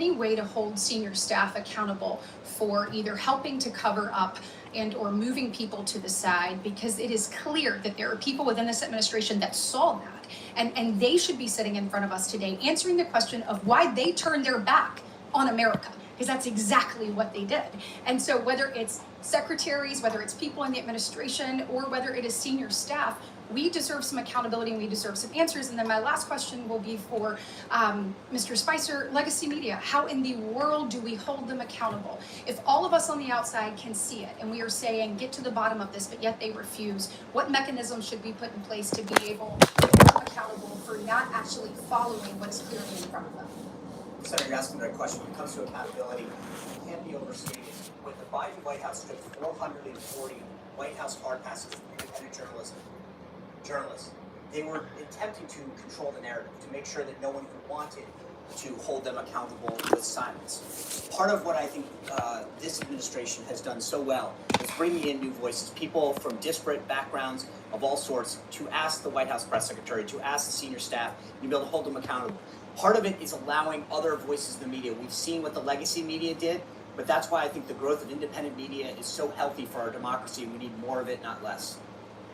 any way to hold senior staff accountable for either helping to cover up and or moving people to the side, because it is clear that there are people within this administration that saw that, and they should be sitting in front of us today answering the question of why they turned their back on America, because that's exactly what they did. And so whether it's secretaries, whether it's people in the administration, or whether it is senior staff, we deserve some accountability and we deserve some answers. And then my last question will be for Mr. Spicer, legacy media. How in the world do we hold them accountable? If all of us on the outside can see it and we are saying, get to the bottom of this, but yet they refuse, what mechanisms should we put in place to be able to hold them accountable for not actually following what is clearly in front of them? Senator, you're asking a question. When it comes to accountability, it can't be overstated. When the Biden White House took 440 White House hard passes from independent journalists, they were attempting to control the narrative, to make sure that no one who wanted to hold them accountable with silence. Part of what I think this administration has done so well is bringing in new voices, people from disparate backgrounds of all sorts, to ask the White House press secretary, to ask the senior staff, and be able to hold them accountable. Part of it is allowing other voices in the media. We've seen what the legacy media did, but that's why I think the growth of independent media is so healthy for our democracy. We need more of it, not less.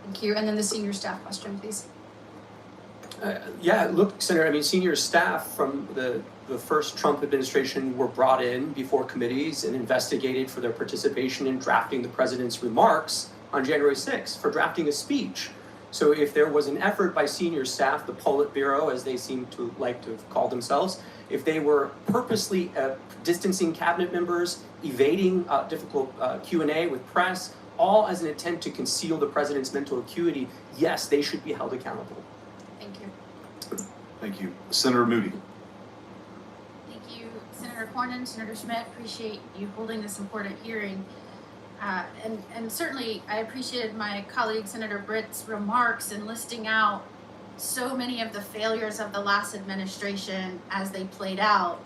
Thank you. And then the senior staff question, please. Yeah, look, Senator, I mean, senior staff from the first Trump administration were brought in before committees and investigated for their participation in drafting the president's remarks on January 6th, for drafting a speech. So if there was an effort by senior staff, the Politburo, as they seem to like to call themselves, if they were purposely distancing cabinet members, evading difficult Q&A with press, all as an attempt to conceal the president's mental acuity, yes, they should be held accountable. Thank you. Thank you. Senator Moody. Thank you, Senator Cornyn, Senator Schmidt. Appreciate you holding this important hearing. And certainly I appreciated my colleague Senator Britt's remarks in listing out so many of the failures of the last administration as they played out.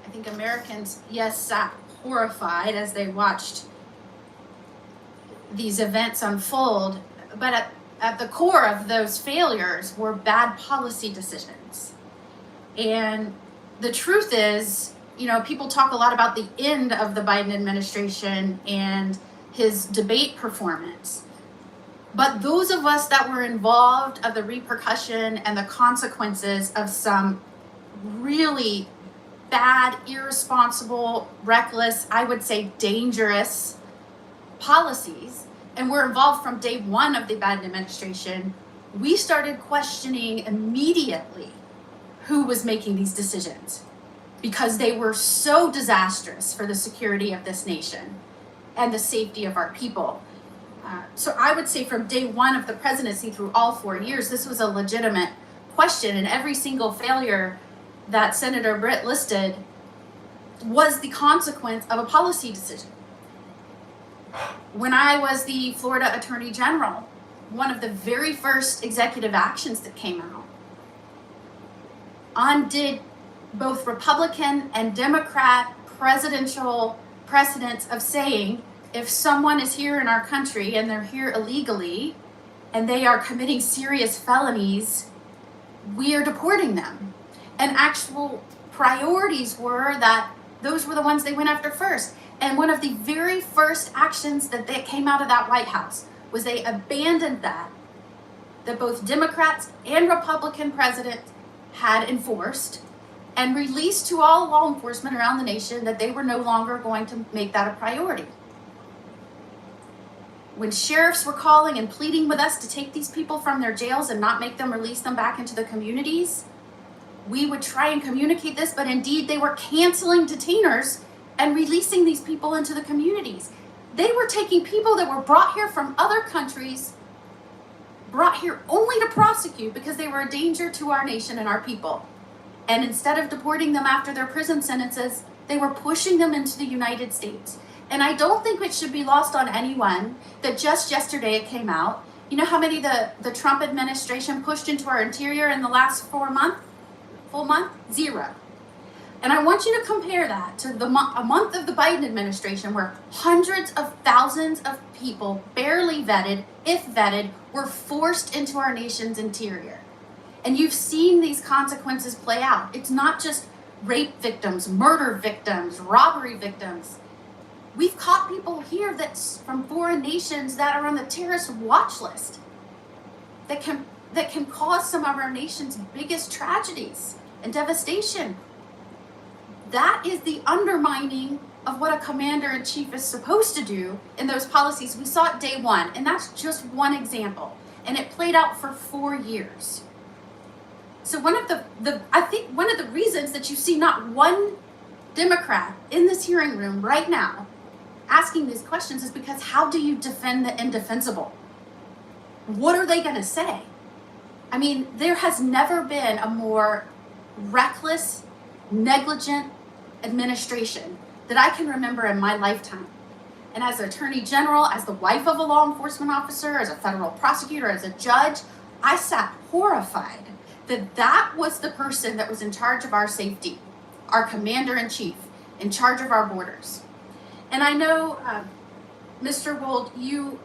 I think Americans, yes, sat horrified as they watched these events unfold, but at the core of those failures were bad policy decisions. And the truth is, you know, people talk a lot about the end of the Biden administration and his debate performance. But those of us that were involved of the repercussion and the consequences of some really bad, irresponsible, reckless, I would say dangerous policies, and were involved from day one of the Biden administration, we started questioning immediately who was making these decisions, because they were so disastrous for the security of this nation and the safety of our people. So I would say from day one of the presidency through all 4 years, this was a legitimate question, and every single failure that Senator Britt listed was the consequence of a policy decision. When I was the Florida Attorney General, one of the very first executive actions that came out undid both Republican and Democrat presidential precedents of saying, if someone is here in our country and they're here illegally and they are committing serious felonies, we are deporting them. And actual priorities were that those were the ones they went after first. And one of the very first actions that came out of that White House was they abandoned that both Democrats and Republican presidents had enforced, and released to all law enforcement around the nation that they were no longer going to make that a priority. When sheriffs were calling and pleading with us to take these people from their jails and not make them release them back into the communities, we would try and communicate this, but indeed they were canceling detainers and releasing these people into the communities. They were taking people that were brought here from other countries, brought here only to prosecute because they were a danger to our nation and our people. And instead of deporting them after their prison sentences, they were pushing them into the United States. And I don't think it should be lost on anyone that just yesterday it came out. You know how many the Trump administration pushed into our interior in the last full month? 0. And I want you to compare that to a month of the Biden administration, where hundreds of thousands of people, barely vetted, if vetted, were forced into our nation's interior. And you've seen these consequences play out. It's not just rape victims, murder victims, robbery victims. We've caught people here that's from foreign nations that are on the terrorist watch list that can cause some of our nation's biggest tragedies and devastation. That is the undermining of what a commander-in-chief is supposed to do in those policies. We saw it day one, and that's just one example. And it played out for 4 years. So I think one of the reasons that you see not one Democrat in this hearing room right now asking these questions is because how do you defend the indefensible? What are they going to say? I mean, there has never been a more reckless, negligent administration that I can remember in my lifetime. And as an attorney general, as the wife of a law enforcement officer, as a federal prosecutor, as a judge, I sat horrified that that was the person that was in charge of our safety, our commander-in-chief, in charge of our borders. And I know, Mr. Wold, you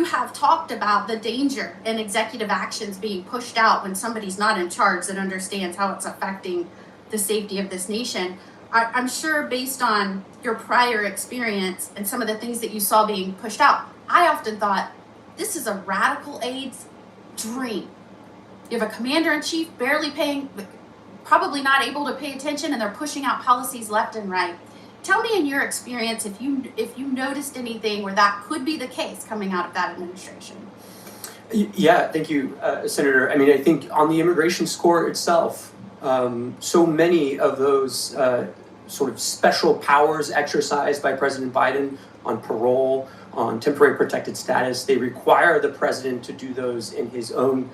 have talked about the danger in executive actions being pushed out when somebody's not in charge that understands how it's affecting the safety of this nation. I'm sure based on your prior experience and some of the things that you saw being pushed out, I often thought, this is a radical aide's dream. You have a commander-in-chief probably not able to pay attention, and they're pushing out policies left and right. Tell me in your experience if you noticed anything where that could be the case coming out of that administration. Yeah, thank you, Senator. I mean, I think on the immigration score itself, so many of those sort of special powers exercised by President Biden on parole, on temporary protected status, they require the president to do those in his own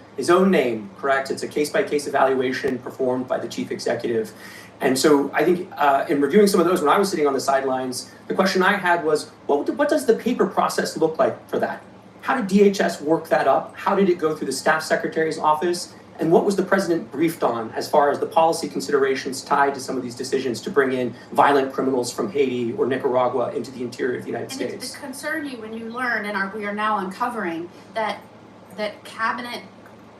name, correct? It's a case-by-case evaluation performed by the chief executive. And so I think in reviewing some of those, when I was sitting on the sidelines, the question I had was, what does the paper process look like for that? How did DHS work that up? How did it go through the staff secretary's office? And what was the president briefed on as far as the policy considerations tied to some of these decisions to bring in violent criminals from Haiti or Nicaragua into the interior of the United States? And it concern you when you learn, and we are now uncovering, that cabinet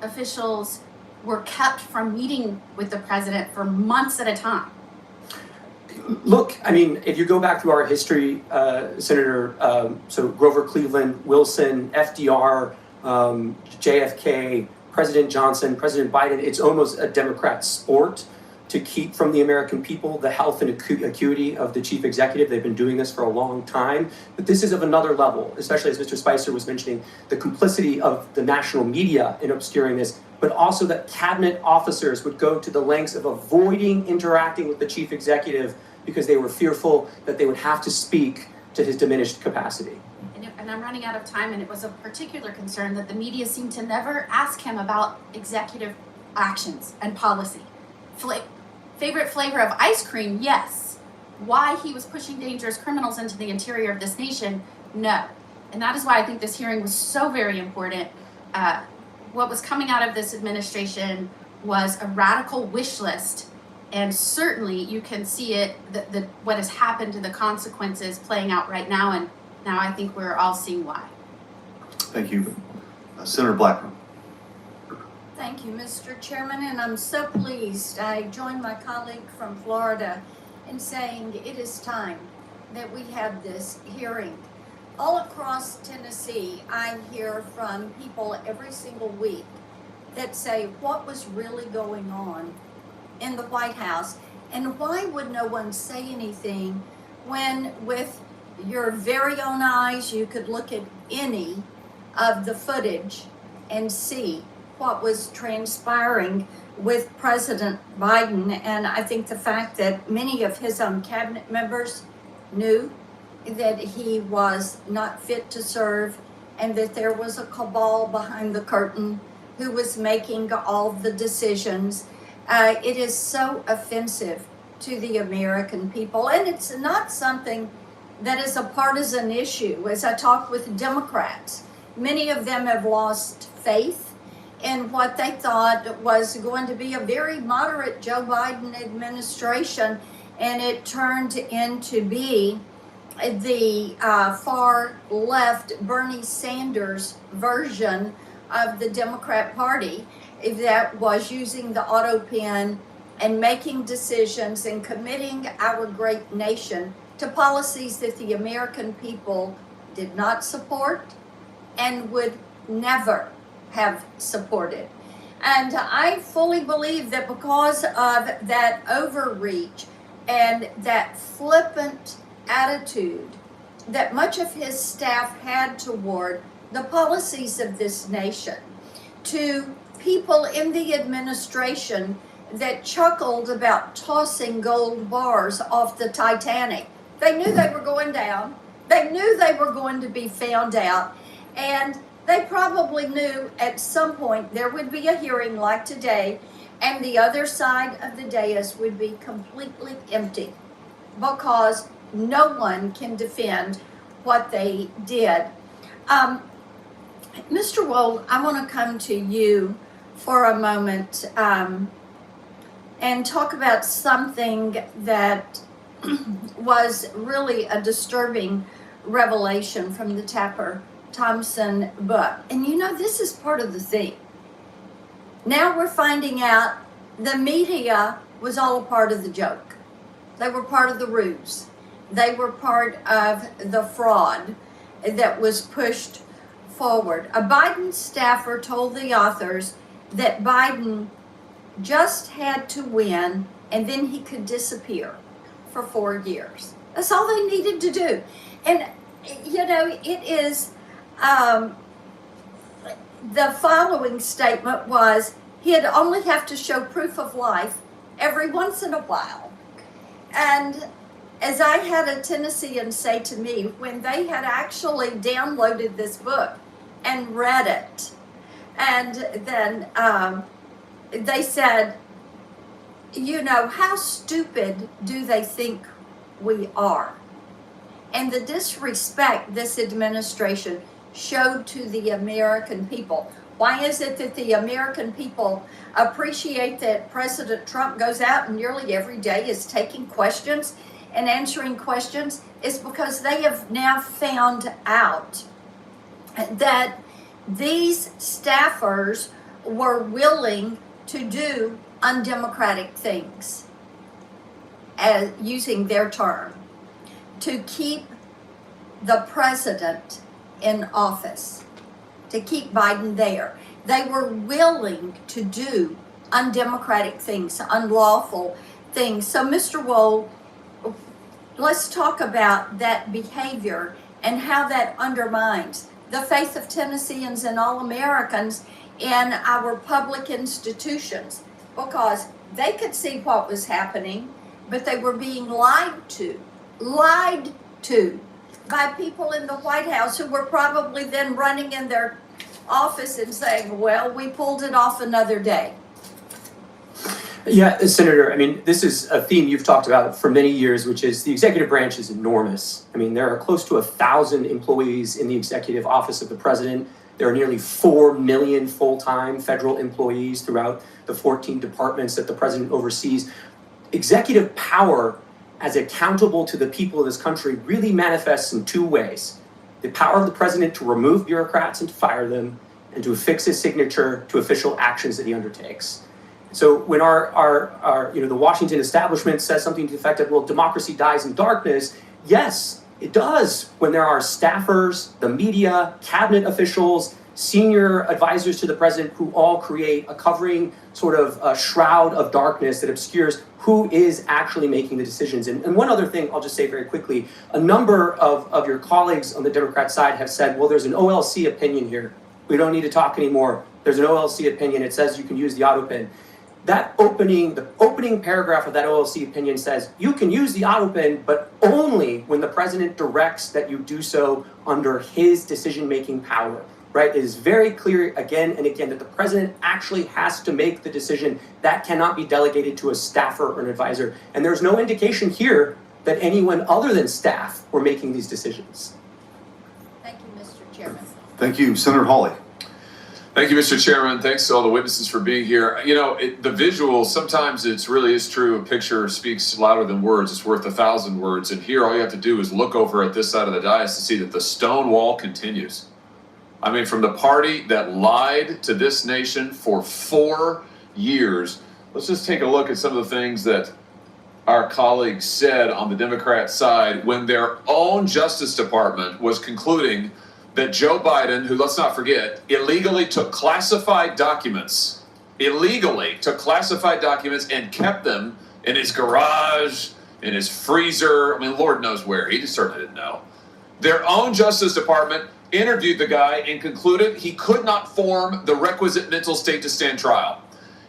officials were kept from meeting with the president for months at a time. Look, I mean, if you go back through our history, Senator, so Grover Cleveland, Wilson, FDR, JFK, President Johnson, President Biden, it's almost a Democrat sport to keep from the American people the health and acuity of the chief executive. They've been doing this for a long time, but this is of another level, especially as Mr. Spicer was mentioning, the complicity of the national media in obscuring this, but also that cabinet officers would go to the lengths of avoiding interacting with the chief executive because they were fearful that they would have to speak to his diminished capacity. And I'm running out of time, and it was a particular concern that the media seemed to never ask him about executive actions and policy. Favorite flavor of ice cream? Yes. Why he was pushing dangerous criminals into the interior of this nation? No. And that is why I think this hearing was so very important. What was coming out of this administration was a radical wish list, and certainly you can see it, what has happened to the consequences playing out right now, and now I think we're all seeing why. Thank you. Senator Blackman. Thank you, Mr. Chairman, and I'm so pleased. I join my colleague from Florida in saying it is time that we have this hearing. All across Tennessee, I hear from people every single week that say, what was really going on in the White House, and why would no one say anything when, with your very own eyes, you could look at any of the footage and see what was transpiring with President Biden. And I think the fact that many of his own cabinet members knew that he was not fit to serve, and that there was a cabal behind the curtain who was making all the decisions. It is so offensive to the American people, and it's not something that is a partisan issue. As I talk with Democrats, many of them have lost faith in what they thought was going to be a very moderate Joe Biden administration, and it turned into be the far left Bernie Sanders version of the Democrat Party that was using the Autopen and making decisions and committing our great nation to policies that the American people did not support and would never have supported. And I fully believe that because of that overreach and that flippant attitude that much of his staff had toward the policies of this nation, to people in the administration that chuckled about tossing gold bars off the Titanic. They knew they were going down. They knew they were going to be found out. And they probably knew at some point there would be a hearing like today, and the other side of the dais would be completely empty because no one can defend what they did. Mr. Wold, I want to come to you for a moment and talk about something that was really a disturbing revelation from the Tapper Thompson book. And you know, this is part of the theme. Now we're finding out the media was all a part of the joke. They were part of the ruse. They were part of the fraud that was pushed forward. A Biden staffer told the authors that Biden just had to win and then he could disappear for 4 years. That's all they needed to do. And, you know, it is, the following statement was, he'd only have to show proof of life every once in a while. And as I had a Tennessean say to me, when they had actually downloaded this book and read it, and then they said, you know, how stupid do they think we are? And the disrespect this administration showed to the American people. Why is it that the American people appreciate that President Trump goes out and nearly every day is taking questions and answering questions? It's because they have now found out that these staffers were willing to do undemocratic things, as using their term, to keep the president in office, to keep Biden there. They were willing to do undemocratic things, unlawful things. So, Mr. Wold, let's talk about that behavior and how that undermines the faith of Tennesseans and all Americans in our public institutions, because they could see what was happening, but they were being lied to by people in the White House who were probably then running in their office and saying, well, we pulled it off another day. Yeah, Senator, I mean, this is a theme you've talked about for many years, which is the executive branch is enormous. I mean, there are close to 1,000 employees in the executive office of the president. There are nearly 4 million full-time federal employees throughout the 14 departments that the president oversees. Executive power as accountable to the people of this country really manifests in two ways. The power of the president to remove bureaucrats and to fire them, and to affix his signature to official actions that he undertakes. So when our the Washington establishment says something to the effect of, well, democracy dies in darkness, yes, it does when there are staffers, the media, cabinet officials, senior advisors to the president who all create a covering sort of a shroud of darkness that obscures who is actually making the decisions. And one other thing I'll just say very quickly, a number of your colleagues on the Democrat side have said, well, there's an OLC opinion here. We don't need to talk anymore. There's an OLC opinion. It says you can use the Autopen. The opening paragraph of that OLC opinion says you can use the Autopen, but only when the president directs that you do so under his decision-making power, right? It is very clear again and again that the president actually has to make the decision. That cannot be delegated to a staffer or an advisor. And there's no indication here that anyone other than staff were making these decisions. Thank you, Mr. Chairman. Thank you, Senator Hawley. Thank you, Mr. Chairman. Thanks to all the witnesses for being here. You know, the visual, sometimes it's really is true. A picture speaks louder than words. It's worth 1,000 words. And here, all you have to do is look over at this side of the dais to see that the stone wall continues. I mean, from the party that lied to this nation for 4 years, let's just take a look at some of the things that our colleagues said on the Democrat side when their own Justice Department was concluding that Joe Biden, who, let's not forget, illegally took classified documents and kept them in his garage, in his freezer. I mean, Lord knows where. He just certainly didn't know. Their own Justice Department interviewed the guy and concluded he could not form the requisite mental state to stand trial.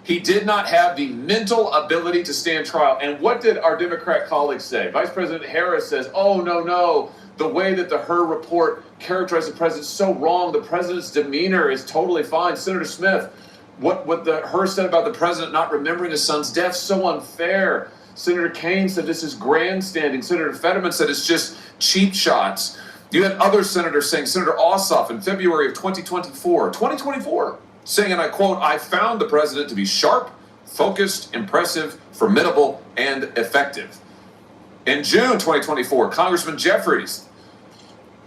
He did not have the mental ability to stand trial. And what did our Democrat colleagues say? Vice President Harris says, oh, no, the way that the Hur report characterized the president is so wrong. The president's demeanor is totally fine. Senator Smith, what the Hur said about the president not remembering his son's death, so unfair. Senator Kaine said this is grandstanding. Senator Fetterman said it's just cheap shots. You had other senators saying, Senator Ossoff in February of 2024, saying, and I quote, I found the president to be sharp, focused, impressive, formidable, and effective. In June 2024, Congressman Jeffries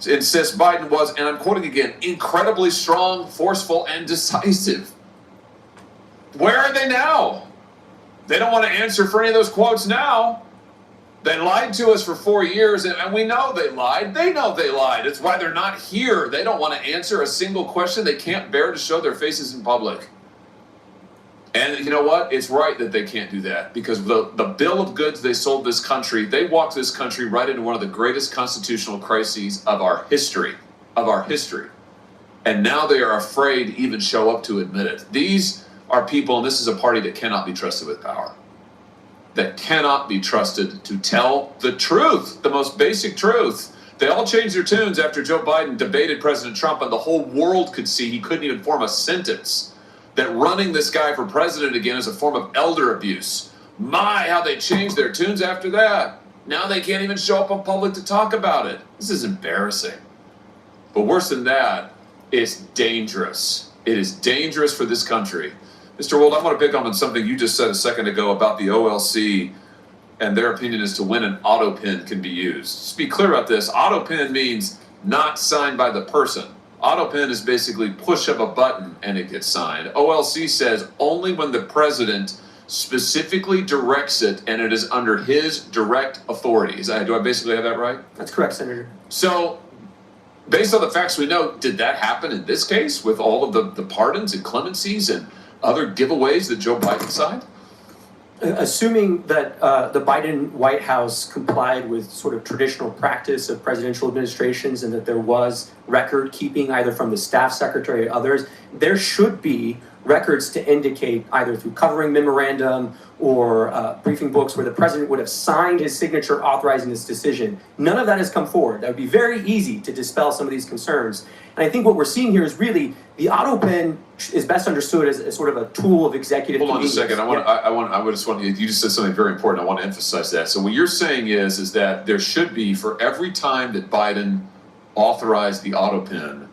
insists Biden was, and I'm quoting again, incredibly strong, forceful, and decisive. Where are they now? They don't want to answer for any of those quotes now. They lied to us for 4 years, and we know they lied. They know they lied. It's why they're not here. They don't want to answer a single question. They can't bear to show their faces in public. And you know what? It's right that they can't do that, because the bill of goods they sold this country, they walked this country right into one of the greatest constitutional crises of our history. And now they are afraid to even show up to admit it. These are people, and this is a party that cannot be trusted with power. That cannot be trusted to tell the truth, the most basic truth. They all changed their tunes after Joe Biden debated President Trump, and the whole world could see he couldn't even form a sentence. That running this guy for president again is a form of elder abuse. My, how they changed their tunes after that. Now they can't even show up in public to talk about it. This is embarrassing. But worse than that, it's dangerous. It is dangerous for this country. Mr. Wold, I want to pick up on something you just said a second ago about the OLC and their opinion as to when an Autopen can be used. Just be clear about this. Autopen means not signed by the person. Autopen is basically push of a button and it gets signed. OLC says only when the president specifically directs it and it is under his direct authority. Do I basically have that right? That's correct, Senator. So, based on the facts we know, did that happen in this case with all of the pardons and clemencies and other giveaways that Joe Biden signed? Assuming that the Biden White House complied with sort of traditional practice of presidential administrations and that there was record keeping either from the staff secretary or others, there should be records to indicate either through covering memorandum or briefing books where the president would have signed his signature authorizing this decision. None of that has come forward. That would be very easy to dispel some of these concerns. And I think what we're seeing here is really the Autopen is best understood as sort of a tool of executive Hold on convenience. a second. You just said something very important. I want to emphasize that. So what you're saying is that there should be, for every time that Biden authorized the Autopen,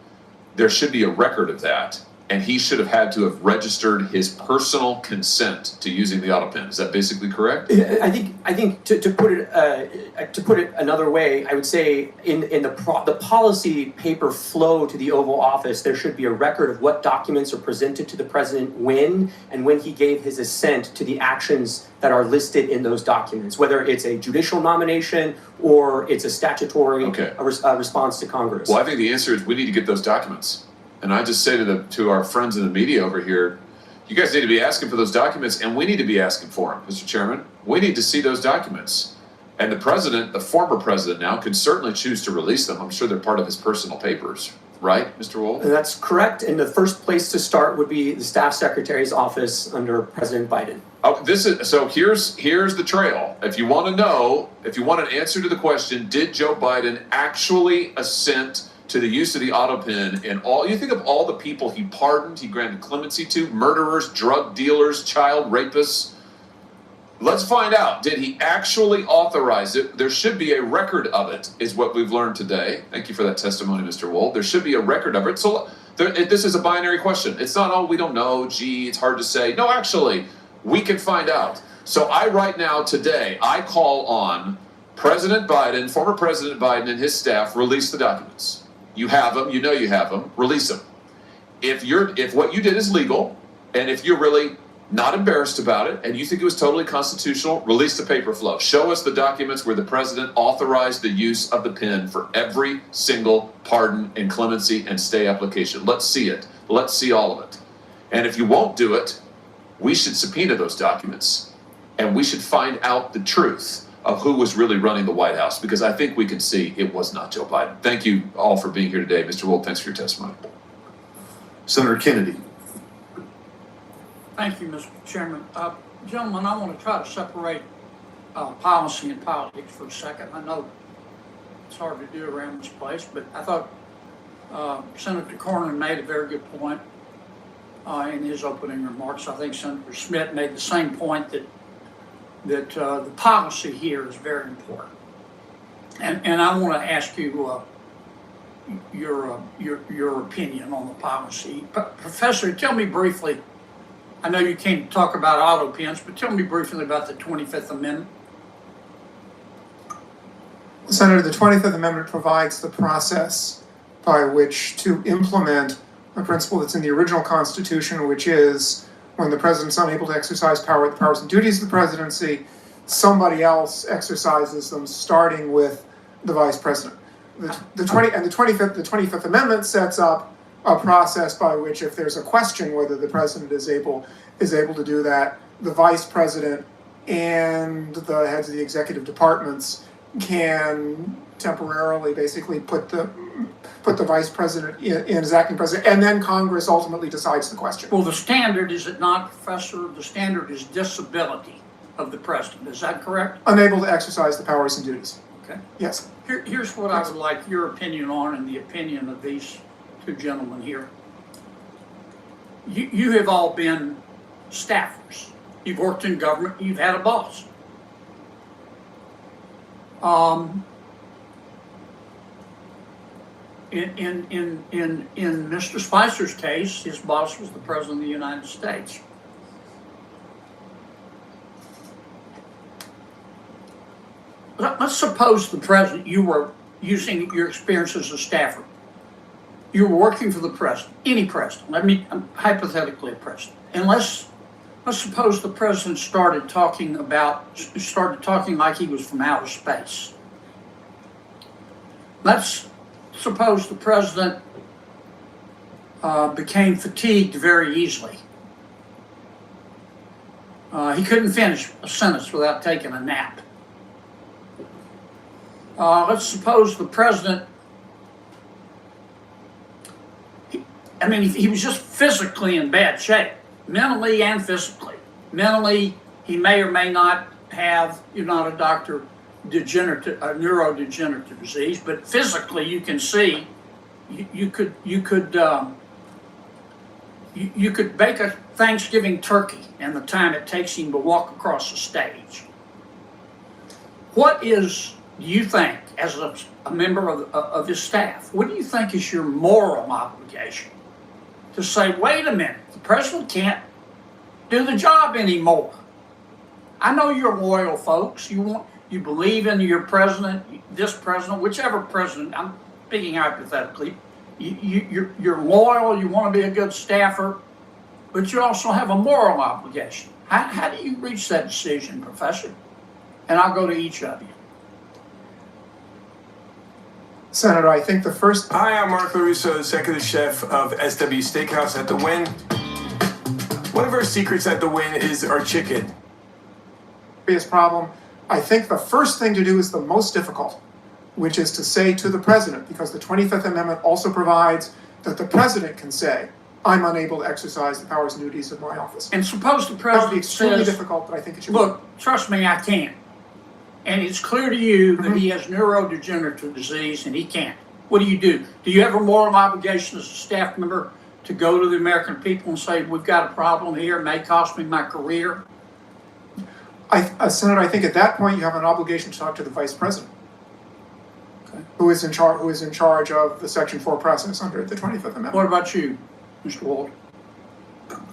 there should be a record of that. And he should have had to have registered his personal consent to using the Autopen. Is that basically correct? I think to put it another way, I would say in the policy paper flow to the Oval Office, there should be a record of what documents are presented to the president when he gave his assent to the actions that are listed in those documents, whether it's a judicial nomination or it's a statutory response to Congress. Well, I think the answer is we need to get those documents. And I just say to our friends in the media over here, you guys need to be asking for those documents, and we need to be asking for them, Mr. Chairman. We need to see those documents. And the president, the former president now, could certainly choose to release them. I'm sure they're part of his personal papers. Right, Mr. Wold? That's correct. And the first place to start would be the staff secretary's office under President Biden. Oh, here's the trail. If you want to know, if you want an answer to the question, did Joe Biden actually assent to the use of the Autopen and all? You think of all the people he pardoned, he granted clemency to: murderers, drug dealers, child rapists. Let's find out. Did he actually authorize it? There should be a record of it, is what we've learned today. Thank you for that testimony, Mr. Wold. There should be a record of it. So this is a binary question. It's not, oh, we don't know, gee, it's hard to say. No, actually, we can find out. So right now, today, I call on President Biden, former President Biden and his staff, release the documents. You have them, you know you have them, release them. If what you did is legal, and if you're really not embarrassed about it, and you think it was totally constitutional, release the paper flow. Show us the documents where the president authorized the use of the pen for every single pardon and clemency and stay application. Let's see it. Let's see all of it. And if you won't do it, we should subpoena those documents, and we should find out the truth of who was really running the White House, because I think we can see it was not Joe Biden. Thank you all for being here today. Mr. Wold, thanks for your testimony. Senator Kennedy. Thank you, Mr. Chairman. Gentlemen, I want to try to separate policy and politics for a second. I know it's hard to do around this place, but I thought Senator Cornyn made a very good point in his opening remarks. I think Senator Schmidt made the same point that the policy here is very important. And I want to ask you your opinion on the policy. Professor, tell me briefly, I know you can't talk about Autopens, but tell me briefly about the 25th Amendment. Senator, the 25th Amendment provides the process by which to implement a principle that's in the original Constitution, which is when the president's unable to exercise power, the powers and duties of the presidency, somebody else exercises them, starting with the vice president. The 25th Amendment sets up a process by which, if there's a question whether the president is able to do that, the vice president and the heads of the executive departments can temporarily basically put the vice president in as acting president, and then Congress ultimately decides the question. Well, the standard, is it not, Professor? The standard is disability of the president. Is that correct? Unable to exercise the powers and duties. Okay. Yes. Here's what I would like your opinion on, and the opinion of these two gentlemen here. You have all been staffers. You've worked in government. You've had a boss. In Mr. Spicer's case, his boss was the President of the United States. Let's suppose the president, you were using your experience as a staffer. You were working for the president, any president. Hypothetically a president. And let's suppose the president started talking like he was from outer space. Let's suppose the president became fatigued very easily. He couldn't finish a sentence without taking a nap. Let's suppose the president, he was just physically in bad shape, mentally and physically. Mentally, he may or may not have, you're not a doctor, neurodegenerative disease, but physically you can see you could bake a Thanksgiving turkey in the time it takes him to walk across the stage. What do you think, as a member of his staff, what do you think is your moral obligation to say, wait a minute, the president can't do the job anymore? I know you're loyal folks. You believe in your president, this president, whichever president. I'm speaking hypothetically. You're loyal. You want to be a good staffer, but you also have a moral obligation. How do you reach that decision, Professor? And I'll go to each of you. Senator, I think the first... Hi, I'm Mark LaRusso, Executive Chef of SW Steakhouse at the Wynn. One of our secrets at the Wynn is our chicken. Problem. I think the first thing to do is the most difficult, which is to say to the president, because the 25th Amendment also provides that the president can say, I'm unable to exercise the powers and duties of my office. And suppose the That would be president extremely says, difficult, but I think it should look, trust me, I can't. And it's clear to you that he has neurodegenerative disease and he can't. What do? Do you have a moral obligation as a staff member to go to the American people and say, we've got a problem here, it may cost me my career? Senator, I think at that point you have an obligation to talk to the vice president, Okay. who is in charge of the Section 4 process under the 25th Amendment. What about you, Mr. Wald?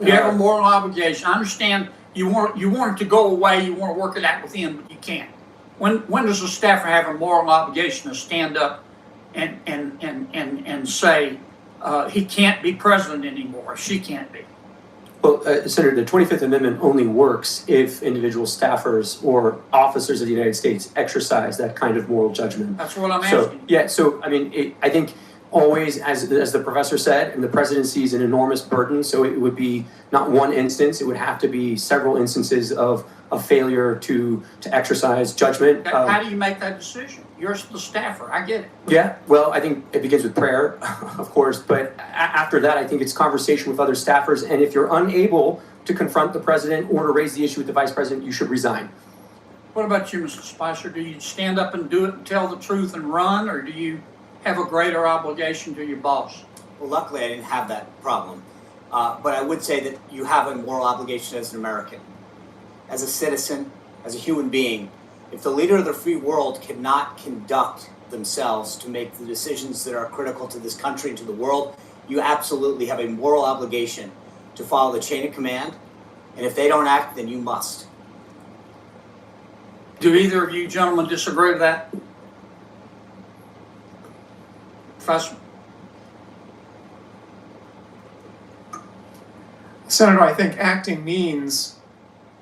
You have a moral obligation. I understand you want it to go away, you want to work it out with him, but you can't. When does a staffer have a moral obligation to stand up and say he can't be president anymore, she can't be? Well, Senator, the 25th Amendment only works if individual staffers or officers of the United States exercise that kind of moral judgment. That's what I'm So, asking. yeah, so I mean, I think always, as the professor said, and the presidency is an enormous burden, so it would be not one instance, it would have to be several instances of a failure to exercise judgment. How do you make that decision? You're the staffer, I get it. Yeah, well, I think it begins with prayer, of course, but after that, I think it's conversation with other staffers, and if you're unable to confront the president or to raise the issue with the vice president, you should resign. What about you, Mr. Spicer? Do you stand up and do it and tell the truth and run, or do you have a greater obligation to your boss? Well, luckily, I didn't have that problem. But I would say that you have a moral obligation as an American, as a citizen, as a human being. If the leader of the free world cannot conduct themselves to make the decisions that are critical to this country and to the world, you absolutely have a moral obligation to follow the chain of command. And if they don't act, then you must. Do either of you gentlemen disagree with that? Professor? Senator, I think acting means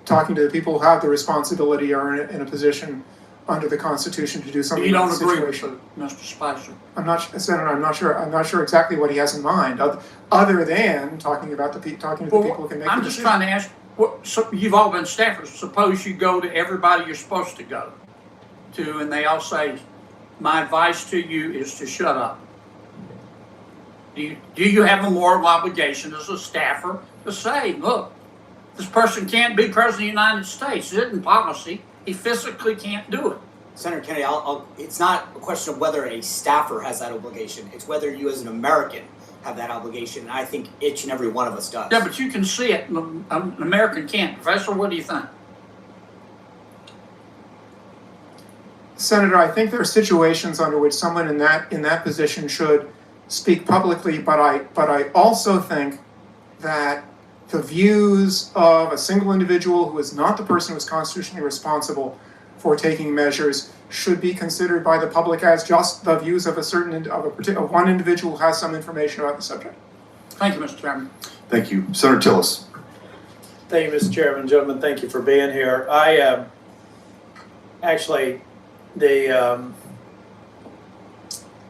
talking to the people who have the responsibility or in a position under the Constitution to do something You don't about the agree with situation. Mr. Spicer? Senator, I'm not sure exactly what he has in mind, other than talking about talking to the people who can make I'm the just decision. trying to ask, so you've all been staffers. Suppose you go to everybody you're supposed to go to, and they all say, my advice to you is to shut up. Do you have a moral obligation as a staffer to say, look, this person can't be president of the United States. It isn't policy. He physically can't do it. Senator Kennedy, it's not a question of whether a staffer has that obligation. It's whether you as an American have that obligation. And I think each and every one of us does. Yeah, but you can see it. An American can't. Professor, what do you think? Senator, I think there are situations under which someone in that position should speak publicly, but I also think that the views of a single individual who is not the person who is constitutionally responsible for taking measures should be considered by the public as just the views of of one individual who has some information about the subject. Thank you, Mr. Chairman. Thank you. Senator Tillis. Thank you, Mr. Chairman. Gentlemen, thank you for being here. I actually,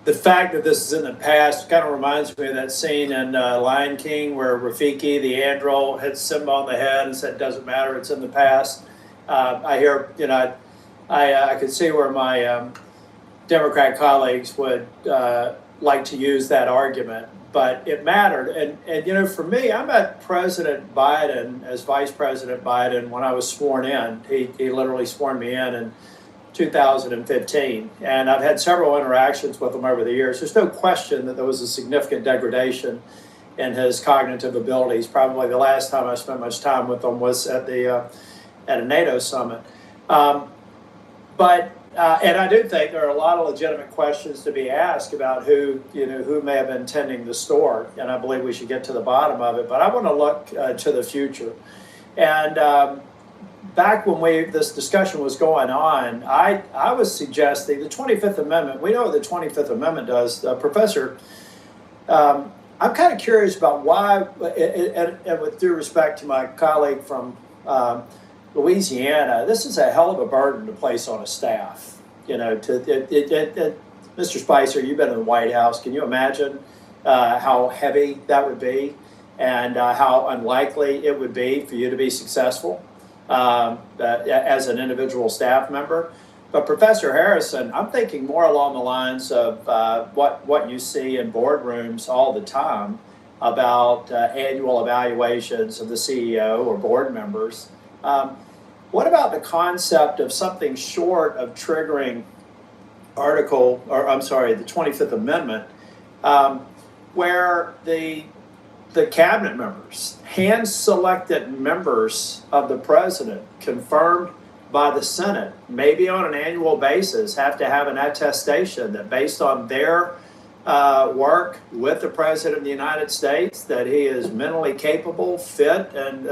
the fact that this is in the past kind of reminds me of that scene in Lion King where Rafiki, the andro, hit Simba on the head and said, doesn't matter, it's in the past. I hear, I could see where my Democrat colleagues would like to use that argument, but it mattered. And for me, I met President Biden as Vice President Biden when I was sworn in. He literally sworn me in 2015, and I've had several interactions with him over the years. There's no question that there was a significant degradation in his cognitive abilities. Probably the last time I spent much time with him was at a NATO summit. But I do think there are a lot of legitimate questions to be asked about who may have been tending the store, and I believe we should get to the bottom of it. But I want to look to the future, and back when this discussion was going on, I was suggesting the 25th Amendment. We know what the 25th Amendment does. Professor, I'm kind of curious about why, and with due respect to my colleague from Louisiana, this is a hell of a burden to place on a staff. Mr. Spicer, you've been in the White House. Can you imagine how heavy that would be and how unlikely it would be for you to be successful as an individual staff member? But Professor Harrison, I'm thinking more along the lines of what you see in boardrooms all the time about annual evaluations of the CEO or board members. What about the concept of something short of triggering the 25th Amendment, where the cabinet members, hand-selected members of the president, confirmed by the Senate, maybe on an annual basis, have to have an attestation that based on their work with the President of the United States, that he is mentally capable, fit, and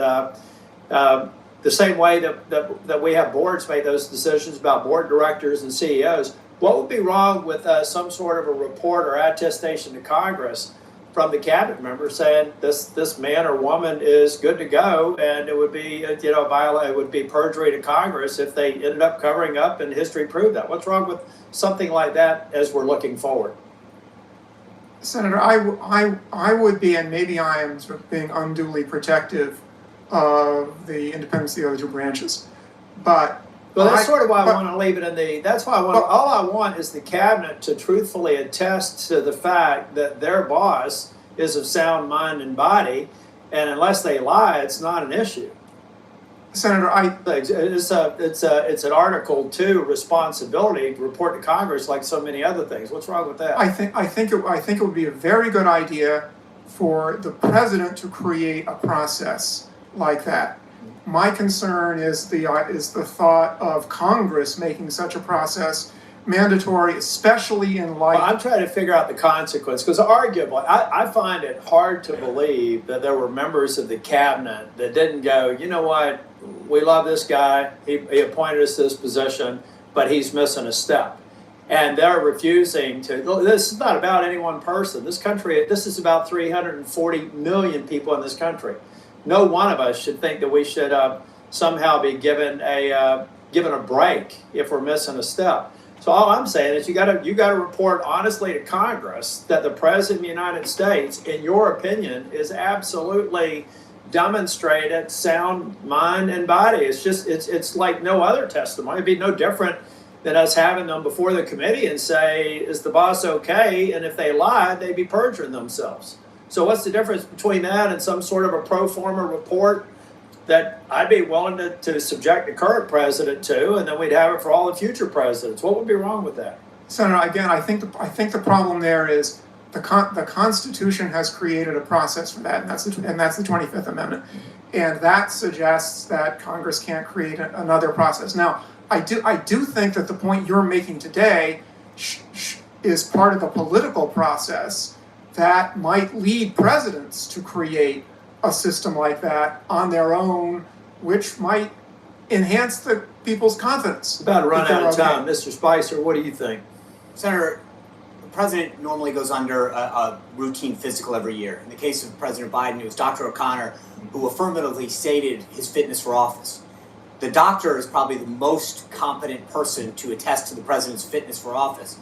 the same way that we have boards make those decisions about board directors and CEOs. What would be wrong with some sort of a report or attestation to Congress from the cabinet member saying this man or woman is good to go, and it would be it would be perjury to Congress if they ended up covering up, and history proved that. What's wrong with something like that as we're looking forward? Senator, I would be, and maybe I am sort of being unduly protective of the independence of the other two branches, but. Well, that's sort of why I want to leave it in the. That's why all I want is the cabinet to truthfully attest to the fact that their boss is of sound mind and body, and unless they lie, it's not an issue. Senator, it's an Article 2 responsibility to report to Congress like so many other things. What's wrong with that? I think it would be a very good idea for the president to create a process like that. My concern is the thought of Congress making such a process mandatory, especially in light. Well, I'm trying to figure out the consequence, because arguably, I find it hard to believe that there were members of the cabinet that didn't go, you know what, we love this guy, he appointed us to this position, but he's missing a step. And they're refusing to. This is not about any one person. This is about 340 million people in this country. No one of us should think that we should somehow be given a break if we're missing a step. So all I'm saying is you got to report honestly to Congress that the President of the United States, in your opinion, is absolutely demonstrated sound mind and body. It's like no other testimony. It'd be no different than us having them before the committee and say, is the boss okay? And if they lied, they'd be perjuring themselves. So what's the difference between that and some sort of a pro forma report that I'd be willing to subject the current president to, and then we'd have it for all the future presidents? What would be wrong with that? Senator, again, I think the problem there is the Constitution has created a process for that, and that's the 25th Amendment, and that suggests that Congress can't create another process. Now, I do think that the point you're making today is part of the political process that might lead presidents to create a system like that on their own, which might enhance the people's confidence. About to run out of time. Mr. Spicer, what do you think? Senator, the president normally goes under a routine physical every year. In the case of President Biden, it was Dr. O'Connor who affirmatively stated his fitness for office. The doctor is probably the most competent person to attest to the president's fitness for office.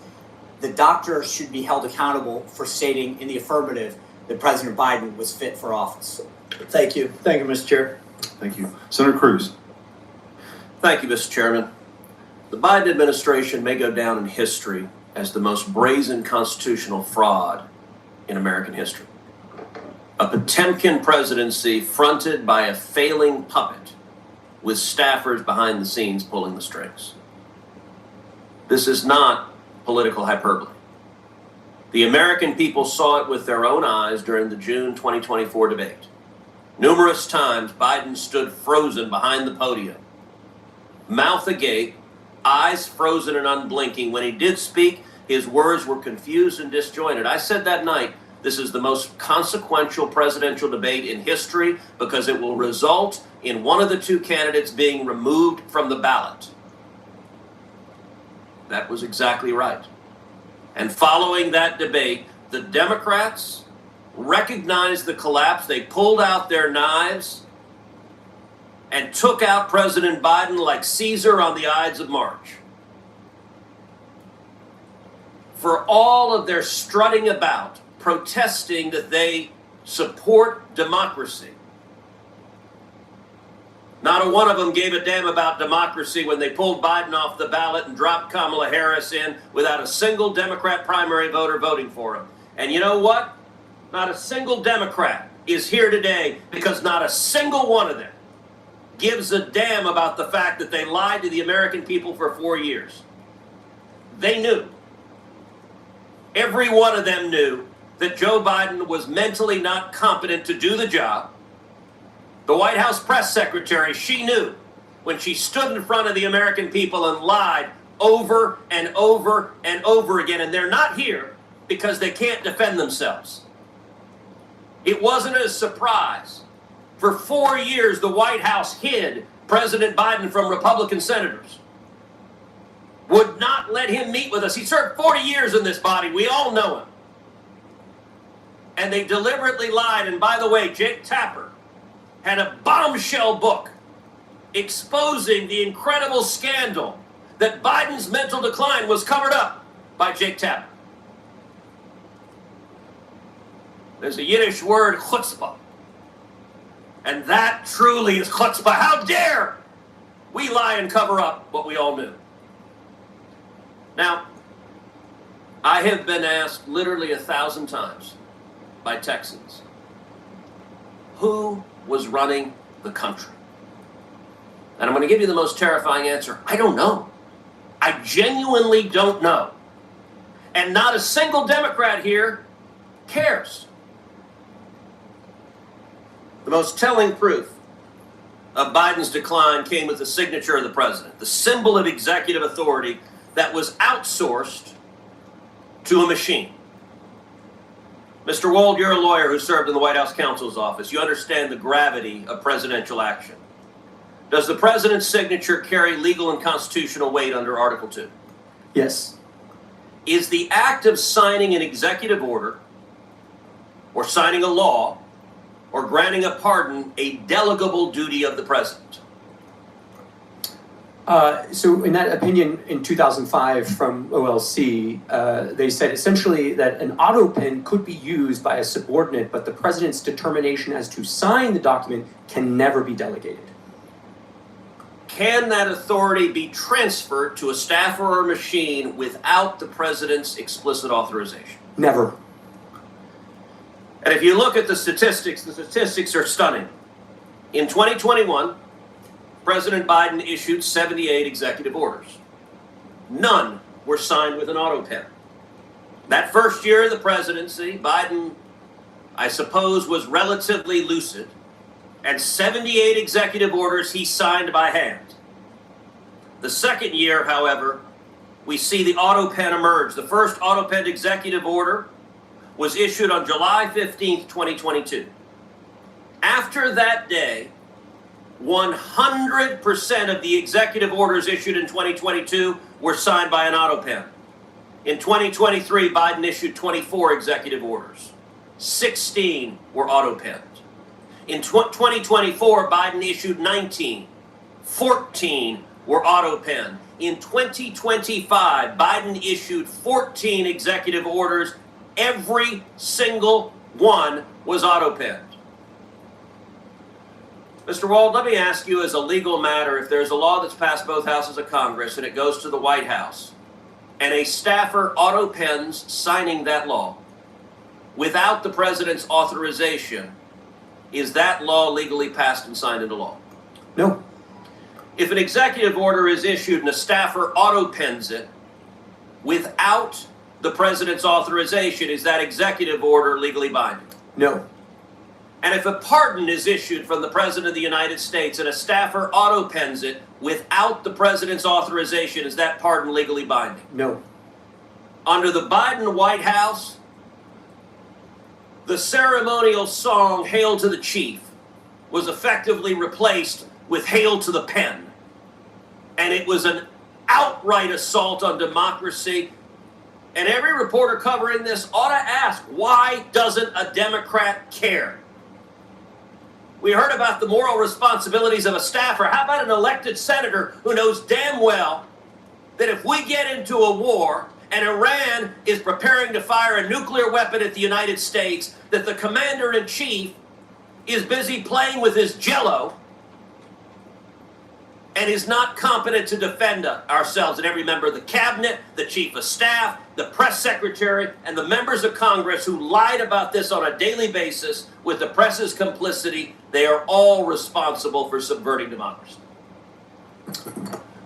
The doctor should be held accountable for stating in the affirmative that President Biden was fit for office. Thank you. Thank you, Mr. Chair. Thank you. Senator Cruz. Thank you, Mr. Chairman. The Biden administration may go down in history as the most brazen constitutional fraud in American history. A Potemkin presidency fronted by a failing puppet with staffers behind the scenes pulling the strings. This is not political hyperbole. The American people saw it with their own eyes during the June 2024 debate. Numerous times, Biden stood frozen behind the podium, mouth agape, eyes frozen and unblinking. When he did speak, his words were confused and disjointed. I said that night, this is the most consequential presidential debate in history because it will result in one of the two candidates being removed from the ballot. That was exactly right. And following that debate, the Democrats recognized the collapse. They pulled out their knives and took out President Biden like Caesar on the Ides of March. For all of their strutting about, protesting that they support democracy, not a one of them gave a damn about democracy when they pulled Biden off the ballot and dropped Kamala Harris in without a single Democrat primary voter voting for him. And you know what? Not a single Democrat is here today because not a single one of them gives a damn about the fact that they lied to the American people for 4 years. They knew. Every one of them knew that Joe Biden was mentally not competent to do the job. The White House press secretary, she knew when she stood in front of the American people and lied over and over and over again. And they're not here because they can't defend themselves. It wasn't a surprise. For 4 years, the White House hid President Biden from Republican senators. Would not let him meet with us. He served 40 years in this body. We all know him. And they deliberately lied. And by the way, Jake Tapper had a bombshell book exposing the incredible scandal that Biden's mental decline was covered up by Jake Tapper. There's a Yiddish word, chutzpah. And that truly is chutzpah. How dare we lie and cover up what we all knew? Now, I have been asked literally 1,000 times by Texans, who was running the country? And I'm going to give you the most terrifying answer. I don't know. I genuinely don't know. And not a single Democrat here cares. The most telling proof of Biden's decline came with the signature of the president, the symbol of executive authority that was outsourced to a machine. Mr. Wold, you're a lawyer who served in the White House counsel's office. You understand the gravity of presidential action. Does the president's signature carry legal and constitutional weight under Article 2? Yes. Is the act of signing an executive order or signing a law or granting a pardon a delegable duty of the president? So in that opinion in 2005 from OLC, they said essentially that an Autopen could be used by a subordinate, but the president's determination as to sign the document can never be delegated. Can that authority be transferred to a staffer or machine without the president's explicit authorization? Never. And if you look at the statistics are stunning. In 2021, President Biden issued 78 executive orders. None were signed with an Autopen. That first year of the presidency, Biden, I suppose, was relatively lucid, and 78 executive orders he signed by hand. The second year, however, we see the Autopen emerge. The first Autopen executive order was issued on July 15th, 2022. After that day, 100% of the executive orders issued in 2022 were signed by an Autopen. In 2023, Biden issued 24 executive orders. 16 were Autopens. In 2024, Biden issued 19. 14 were Autopen. In 2025, Biden issued 14 executive orders. Every single one was Autopen. Mr. Wald, let me ask you as a legal matter, if there's a law that's passed both houses of Congress and it goes to the White House, and a staffer Autopens signing that law without the president's authorization, is that law legally passed and signed into law? No. If an executive order is issued and a staffer Autopens it without the president's authorization, is that executive order legally binding? No. And if a pardon is issued from the President of the United States and a staffer Autopens it without the President's authorization, is that pardon legally binding? No. Under the Biden White House, the ceremonial song, Hail to the Chief, was effectively replaced with Hail to the Pen. And it was an outright assault on democracy. And every reporter covering this ought to ask, why doesn't a Democrat care? We heard about the moral responsibilities of a staffer. How about an elected senator who knows damn well that if we get into a war and Iran is preparing to fire a nuclear weapon at the United States, that the commander-in-chief is busy playing with his jello and is not competent to defend ourselves? And every member of the cabinet, the chief of staff, the press secretary, and the members of Congress who lied about this on a daily basis with the press's complicity, they are all responsible for subverting democracy.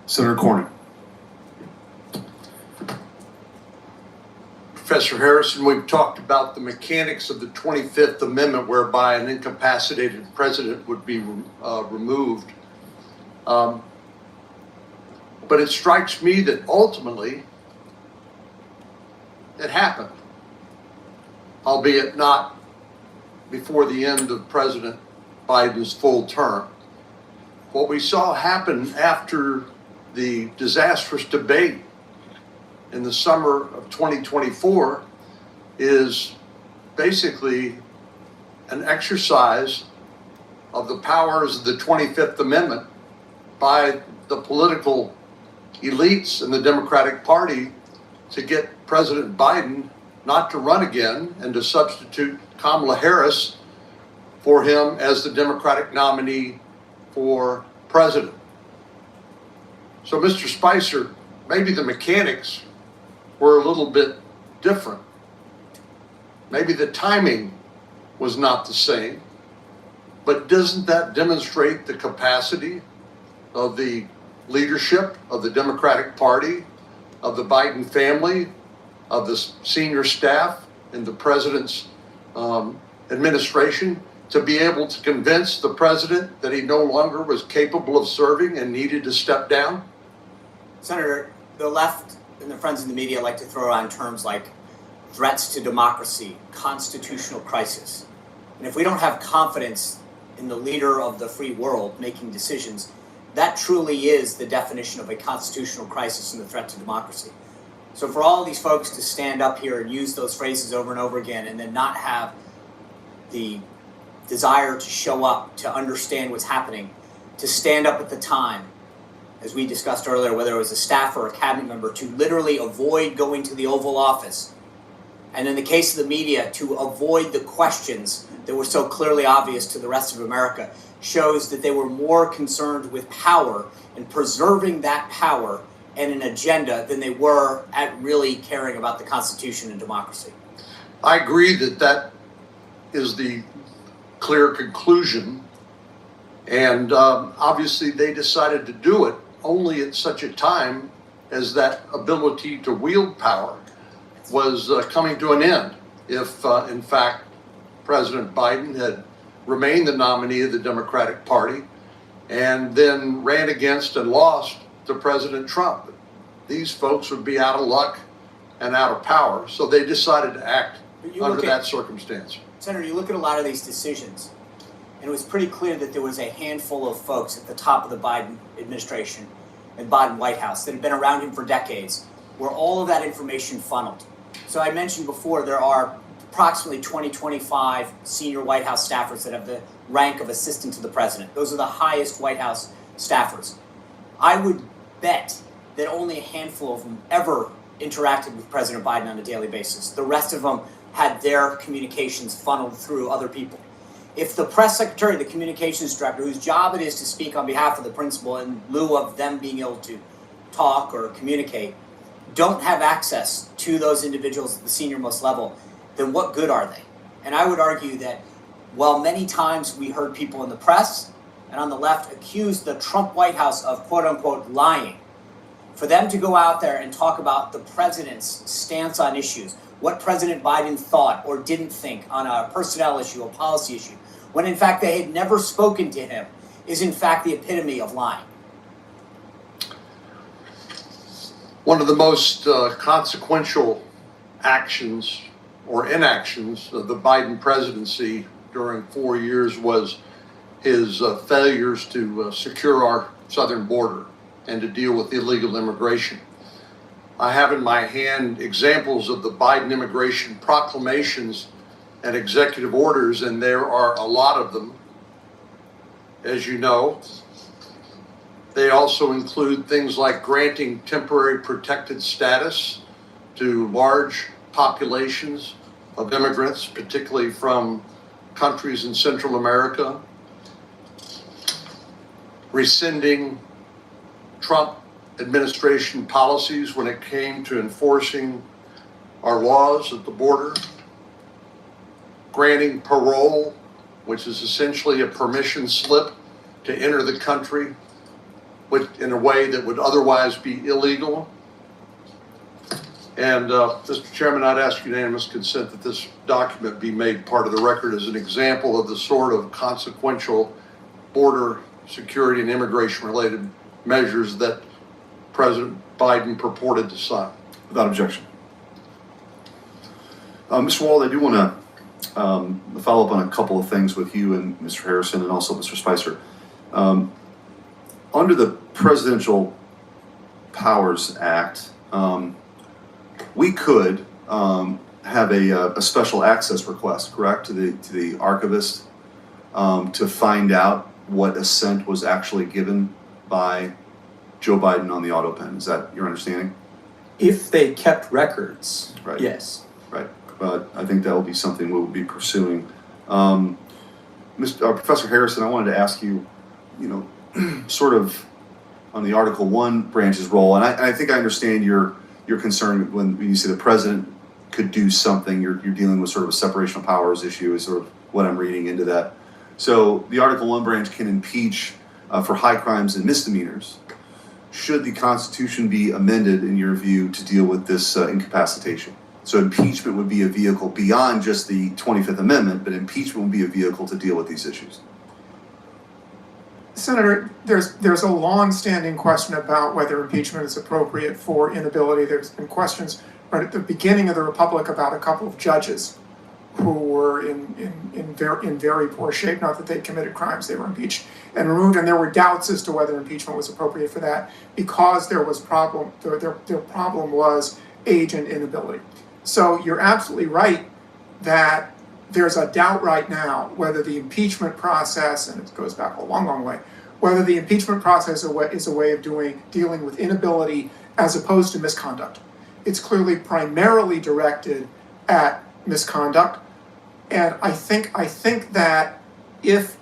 Senator Cornyn. Professor Harrison, we've talked about the mechanics of the 25th Amendment whereby an incapacitated president would be removed. But it strikes me that ultimately it happened, albeit not before the end of President Biden's full term. What we saw happen after the disastrous debate in the summer of 2024 is basically an exercise of the powers of the 25th Amendment by the political elites in the Democratic Party to get President Biden not to run again and to substitute Kamala Harris for him as the Democratic nominee for president. So, Mr. Spicer, maybe the mechanics were a little bit different. Maybe the timing was not the same, but doesn't that demonstrate the capacity of the leadership of the Democratic Party, of the Biden family, of the senior staff in the president's administration to be able to convince the president that he no longer was capable of serving and needed to step down? Senator, the left and the friends in the media like to throw around terms like threats to democracy, constitutional crisis. And if we don't have confidence in the leader of the free world making decisions, that truly is the definition of a constitutional crisis and a threat to democracy. So for all these folks to stand up here and use those phrases over and over again and then not have the desire to show up, to understand what's happening, to stand up at the time, as we discussed earlier, whether it was a staff or a cabinet member, to literally avoid going to the Oval Office, and in the case of the media, to avoid the questions that were so clearly obvious to the rest of America, shows that they were more concerned with power and preserving that power and an agenda than they were at really caring about the Constitution and democracy. I agree that that is the clear conclusion, and obviously they decided to do it only at such a time as that ability to wield power was coming to an end. If, in fact, President Biden had remained the nominee of the Democratic Party and then ran against and lost to President Trump, these folks would be out of luck and out of power. So they decided to act under that circumstance. Senator, you look at a lot of these decisions, and it was pretty clear that there was a handful of folks at the top of the Biden administration and Biden White House that had been around him for decades, where all of that information funneled. So I mentioned before, there are approximately 25 senior White House staffers that have the rank of assistant to the president. Those are the highest White House staffers. I would bet that only a handful of them ever interacted with President Biden on a daily basis. The rest of them had their communications funneled through other people. If the press secretary, the communications director, whose job it is to speak on behalf of the principal in lieu of them being able to talk or communicate, don't have access to those individuals at the senior-most level, then what good are they? And I would argue that while many times we heard people in the press and on the left accuse the Trump White House of quote-unquote lying, for them to go out there and talk about the president's stance on issues, what President Biden thought or didn't think on a personnel issue, a policy issue, when in fact they had never spoken to him, is in fact the epitome of lying. One of the most consequential actions or inactions of the Biden presidency during 4 years was his failures to secure our southern border and to deal with illegal immigration. I have in my hand examples of the Biden immigration proclamations and executive orders, and there are a lot of them, as you know. They also include things like granting temporary protected status to large populations of immigrants, particularly from countries in Central America, rescinding Trump administration policies when it came to enforcing our laws at the border, granting parole, which is essentially a permission slip to enter the country in a way that would otherwise be illegal. And Mr. Chairman, I'd ask unanimous consent that this document be made part of the record as an example of the sort of consequential border security and immigration related measures that President Biden purported to sign. Without objection. Mr. Wald, I do want to follow up on a couple of things with you and Mr. Harrison and also Mr. Spicer. Under the Presidential Powers Act, we could have a special access request, correct, to the archivist to find out what assent was actually given by Joe Biden on the Autopen. Is that your understanding? If they kept records, Right. yes. Right. But I think that will be something we'll be pursuing. Professor Harrison, I wanted to ask you, sort of on the Article 1 branch's role, and I think I understand your concern when you say the president could do something. You're dealing with sort of a separation of powers issue is sort of what I'm reading into that. So the Article 1 branch can impeach for high crimes and misdemeanors. Should the Constitution be amended, in your view, to deal with this incapacitation? So impeachment would be a vehicle beyond just the 25th Amendment, but impeachment would be a vehicle to deal with these issues. Senator, there's a long-standing question about whether impeachment is appropriate for inability. There's been questions right at the beginning of the Republic about a couple of judges who were in very poor shape. Not that they committed crimes, they were impeached and removed, and there were doubts as to whether impeachment was appropriate for that because there was problem. Their problem was age and inability. So you're absolutely right that there's a doubt right now whether the impeachment process, and it goes back a long way, whether the impeachment process is a way of dealing with inability as opposed to misconduct. It's clearly primarily directed at misconduct, and I think that if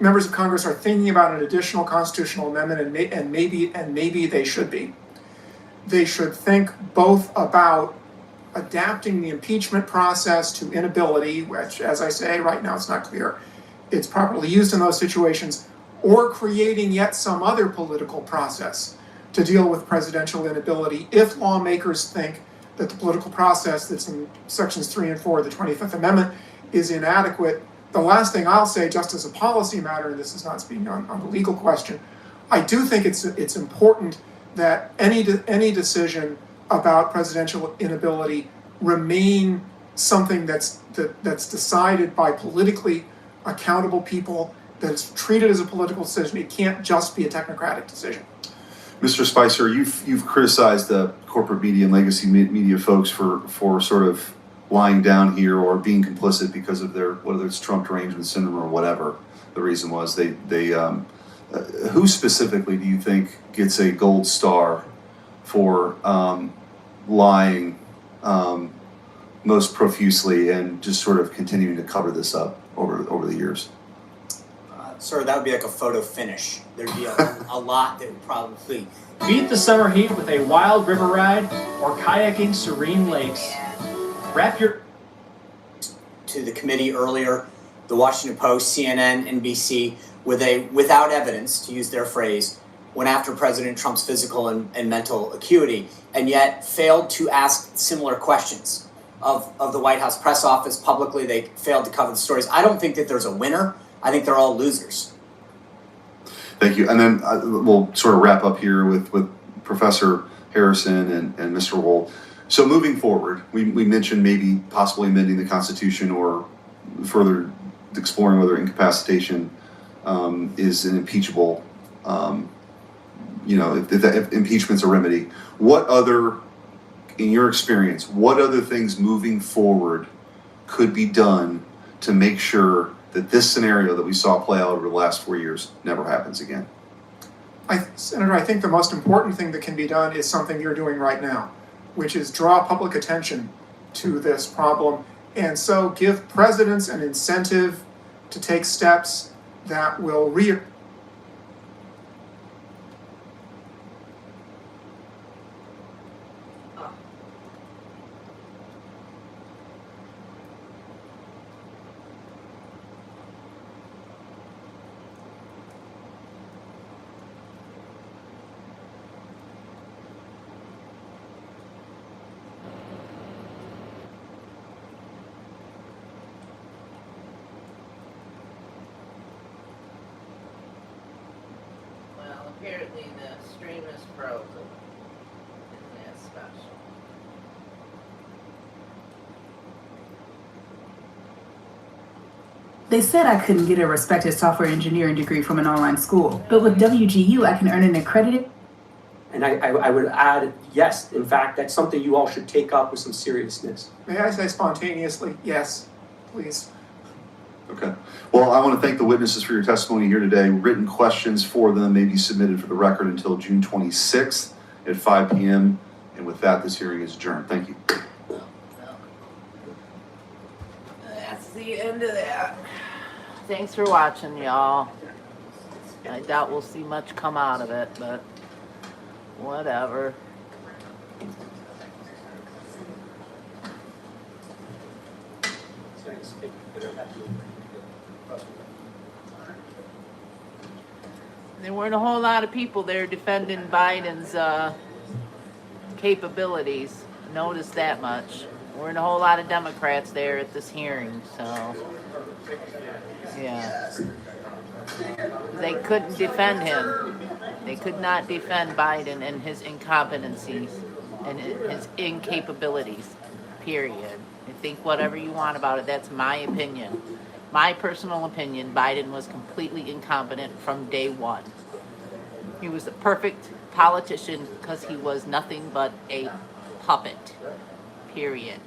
members of Congress are thinking about an additional constitutional amendment, and maybe they should be, they should think both about adapting the impeachment process to inability, which, as I say, right now it's not clear it's properly used in those situations, or creating yet some other political process to deal with presidential inability if lawmakers think that the political process that's in sections 3 and 4 of the 25th Amendment is inadequate. The last thing I'll say, just as a policy matter, and this is not speaking on the legal question, I do think it's important that any decision about presidential inability remain something that's decided by politically accountable people, that is treated as a political decision. It can't just be a technocratic decision. Mr. Spicer, you've criticized the corporate media and legacy media folks for sort of lying down here or being complicit because of their, whether it's Trump derangement syndrome or whatever the reason was. Who specifically do you think gets a gold star for lying most profusely and just sort of continuing to cover this up over the years? Sir, that would be like a photo finish. There'd be a lot that would probably... Beat the summer heat with a wild river ride or kayaking serene lakes. Wrap your... To the committee earlier, the Washington Post, CNN, NBC, without evidence, to use their phrase, went after President Trump's physical and mental acuity, and yet failed to ask similar questions of the White House press office publicly. They failed to cover the stories. I don't think that there's a winner. I think they're all losers. Thank you. And then we'll sort of wrap up here with Professor Harrison and Mr. Wold. So moving forward, we mentioned maybe possibly amending the Constitution or further exploring whether incapacitation is an impeachable, if impeachment's a remedy. What other, in your experience, what other things moving forward could be done to make sure that this scenario that we saw play out over the last 4 years never happens again? Senator, I think the most important thing that can be done is something you're doing right now, which is draw public attention to this problem, and so give presidents an incentive to take steps that will Apparently the stream is frozen. Isn't that special? They said I couldn't get a respected software engineering degree from an online school, but with WGU I can earn an accredited... And I would add, yes, in fact, that's something you all should take up with some seriousness. May I say spontaneously, yes, please? Okay. Well, I want to thank the witnesses for your testimony here today. Written questions for them may be submitted for the record until June 26th at 5 p.m. And with that, this hearing is adjourned. Thank you. That's the end of that. Thanks for watching, y'all. I doubt we'll see much come out of it, but whatever. There weren't a whole lot of people there defending Biden's capabilities. Notice that much. There weren't a whole lot of Democrats there at this hearing, so yeah. They couldn't defend him. They could not defend Biden and his incompetencies and his incapabilities, period. You think whatever you want about it, that's my opinion. My personal opinion, Biden was completely incompetent from day one. He was a perfect politician because he was nothing but a puppet, period.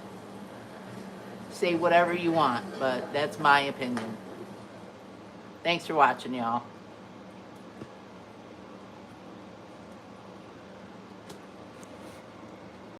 Say whatever you want, but that's my opinion. Thanks for watching, y'all.